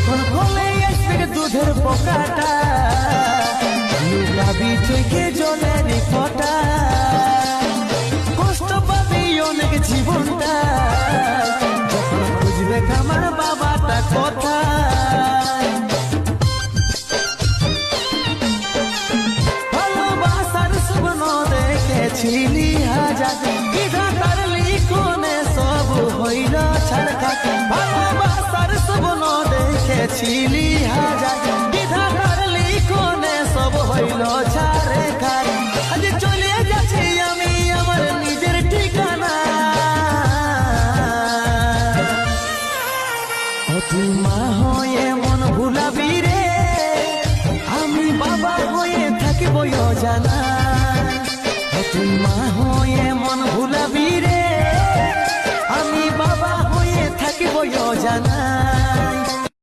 যখন কোলে আসবে দুধের পোকাটা, লুকাবি চোখে জলের ফোঁটা, কষ্ট পাবি অনেক জীবনটা, যখন বুঝবে আমার বাবাটা কথা। ভালোবাসার স্বপ্ন দেখেছিলি হাজার, বিধাতার লিখনে সব হইল ছাড়খাট। ভালোবাসার স্বপ্ন দেখেছিলি হাজার, বিধাতার লিখনে সব হইল ছাড়খাট। আজ চলে যাচ্ছি আমি আমার নিজের ঠিকানা। ও তুই মা হয়ে মন ভুলাবি রে, আমি বাবা হয়ে থাকিব জানা। ও তুই মা